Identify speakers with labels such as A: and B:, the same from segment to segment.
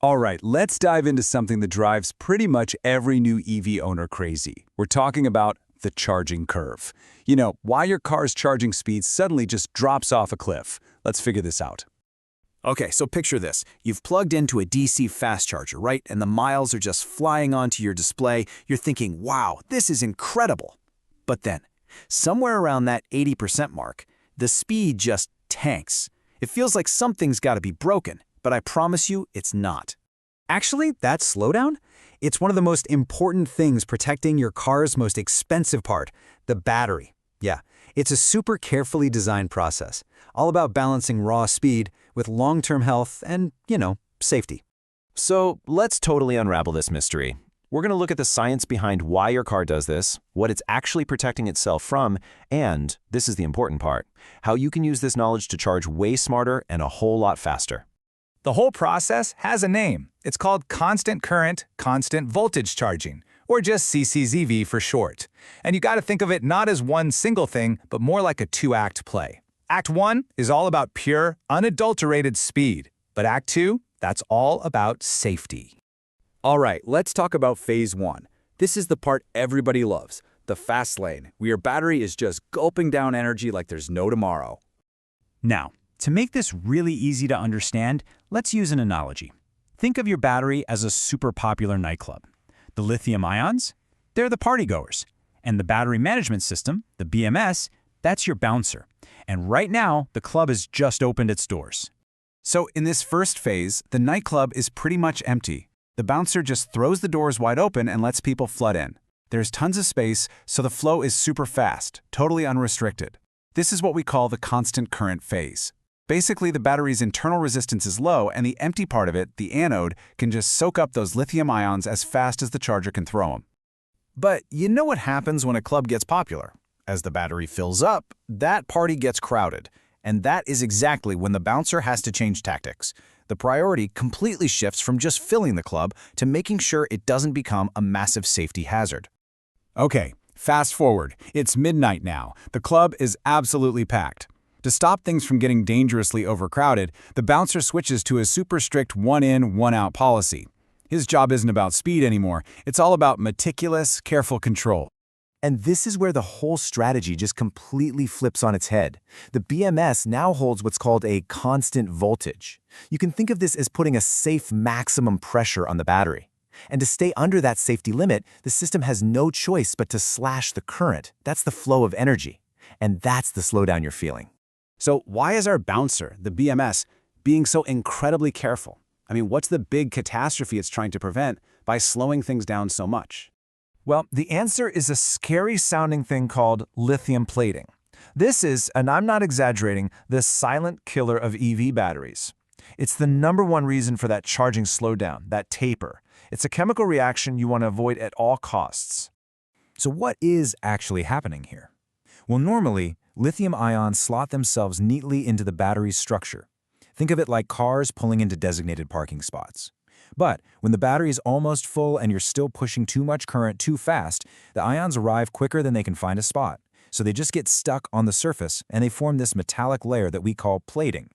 A: All right, let's dive into something that drives pretty much every new EV owner crazy. We're talking about the charging curve. You know, why your car's charging speed suddenly just drops off a cliff. Let's figure this out.
B: Okay, so picture this. You've plugged into a DC fast charger, right? And the miles are just flying onto your display. You're thinking, wow, this is incredible. But then, somewhere around that 80% mark, the speed just tanks. It feels like something's got to be broken, but I promise you it's not.
C: Actually, that slowdown? It's one of the most important things protecting your car's most expensive part, the battery. Yeah, it's a super carefully designed process, all about balancing raw speed with long-term health and, safety.
D: So let's totally unravel this mystery. We're going to look at the science behind why your car does this, what it's actually protecting itself from, and, this is the important part, how you can use this knowledge to charge way smarter and a whole lot faster.
E: The whole process has a name. It's called constant current, constant voltage charging, or just CCZV for short. And you got to think of it not as one single thing, but more like a two-act play. Act 1 is all about pure, unadulterated speed. But Act 2, that's all about safety.
A: All right, let's talk about Phase 1. This is the part everybody loves, the fast lane, where your battery is just gulping down energy like there's no tomorrow.
C: Now, to make this really easy to understand, let's use an analogy. Think of your battery as a super popular nightclub. The lithium ions, they're the partygoers. And the battery management system, the BMS, that's your bouncer. And right now, the club has just opened its doors.
A: So in this first phase, the nightclub is pretty much empty. The bouncer just throws the doors wide open and lets people flood in. There's tons of space, so the flow is super fast, totally unrestricted. This is what we call the constant current phase. Basically, the battery's internal resistance is low, and the empty part of it, the anode, can just soak up those lithium ions as fast as the charger can throw them.
B: But you know what happens when a club gets popular? As the battery fills up, that party gets crowded. And that is exactly when the bouncer has to change tactics. The priority completely shifts from just filling the club to making sure it doesn't become a massive safety hazard.
A: Okay, fast forward. It's midnight now. The club is absolutely packed. To stop things from getting dangerously overcrowded, the bouncer switches to a super strict one-in, one-out policy. His job isn't about speed anymore. It's all about meticulous, careful control.
F: And this is where the whole strategy just completely flips on its head. The BMS now holds what's called a constant voltage. You can think of this as putting a safe maximum pressure on the battery. And to stay under that safety limit, the system has no choice but to slash the current. That's the flow of energy. And that's the slowdown you're feeling.
B: So why is our bouncer, the BMS, being so incredibly careful? I mean, what's the big catastrophe it's trying to prevent by slowing things down so much?
E: Well, the answer is a scary-sounding thing called lithium plating. This is, and I'm not exaggerating, the silent killer of EV batteries. It's the #1 reason for that charging slowdown, that taper. It's a chemical reaction you want to avoid at all costs.
C: So what is actually happening here? Well, normally, lithium ions slot themselves neatly into the battery's structure. Think of it like cars pulling into designated parking spots. But when the battery is almost full and you're still pushing too much current too fast, the ions arrive quicker than they can find a spot. So they just get stuck on the surface and they form this metallic layer that we call plating.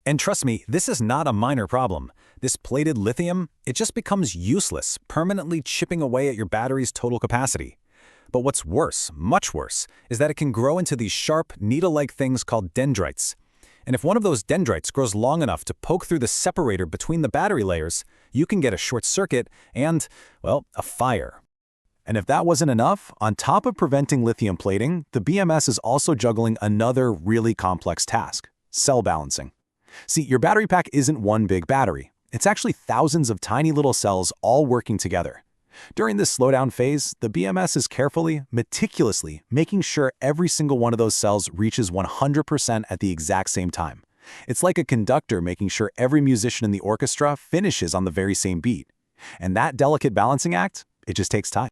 B: And trust me, this is not a minor problem. This plated lithium, it just becomes useless, permanently chipping away at your battery's total capacity. But what's worse, much worse, is that it can grow into these sharp, needle-like things called dendrites. And if one of those dendrites grows long enough to poke through the separator between the battery layers, you can get a short circuit and, well, a fire. And if that wasn't enough, on top of preventing lithium plating, the BMS is also juggling another really complex task: cell balancing. See, your battery pack isn't one big battery. It's actually thousands of tiny little cells all working together. During this slowdown phase, the BMS is carefully, meticulously making sure every single one of those cells reaches 100% at the exact same time. It's like a conductor making sure every musician in the orchestra finishes on the very same beat. And that delicate balancing act, it just takes time.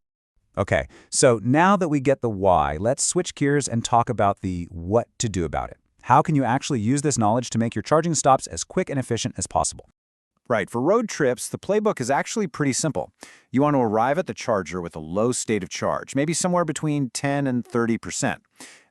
C: Okay, so now that we get the why, let's switch gears and talk about the what to do about it. How can you actually use this knowledge to make your charging stops as quick and efficient as possible?
B: Right, for road trips, the playbook is actually pretty simple. You want to arrive at the charger with a low state of charge, maybe somewhere between 10 and 30%.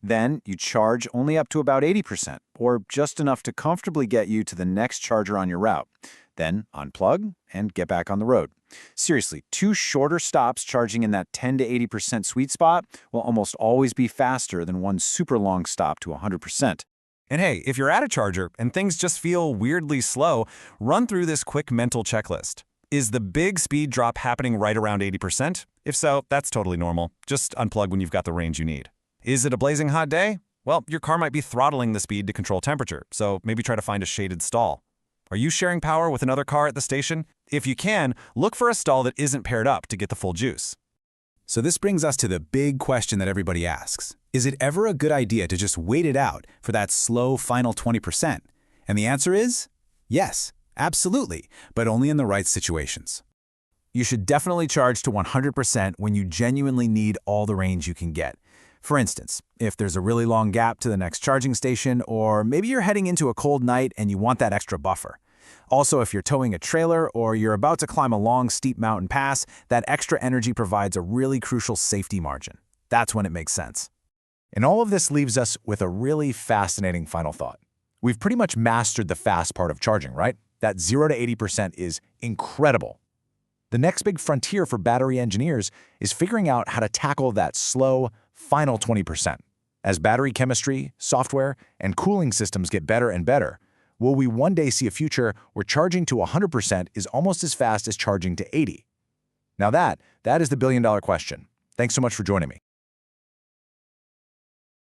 B: Then you charge only up to about 80%, or just enough to comfortably get you to the next charger on your route.
F: Then unplug and get back on the road. Seriously, 2 shorter stops charging in that 10 to 80% sweet spot will almost always be faster than 1 super long stop to 100%.
B: And hey, if you're at a charger and things just feel weirdly slow, run through this quick mental checklist. Is the big speed drop happening right around 80%? If so, that's totally normal. Just unplug when you've got the range you need. Is it a blazing hot day? Well, your car might be throttling the speed to control temperature, so maybe try to find a shaded stall. Are you sharing power with another car at the station? If you can, look for a stall that isn't paired up to get the full juice.
A: So this brings us to the big question that everybody asks. Is it ever a good idea to just wait it out for that slow final 20%? And the answer is yes, absolutely, but only in the right situations. You should definitely charge to 100% when you genuinely need all the range you can get. For instance, if there's a really long gap to the next charging station, or maybe you're heading into a cold night and you want that extra buffer. Also, if you're towing a trailer or you're about to climb a long, steep mountain pass, that extra energy provides a really crucial safety margin. That's when it makes sense.
F: And all of this leaves us with a really fascinating final thought. We've pretty much mastered the fast part of charging, right? That 0 to 80% is incredible. The next big frontier for battery engineers is figuring out how to tackle that slow, final 20%. As battery chemistry, software, and cooling systems get better and better, will we one day see a future where charging to 100% is almost as fast as charging to 80? Now that is the billion-dollar question. Thanks so much for joining me.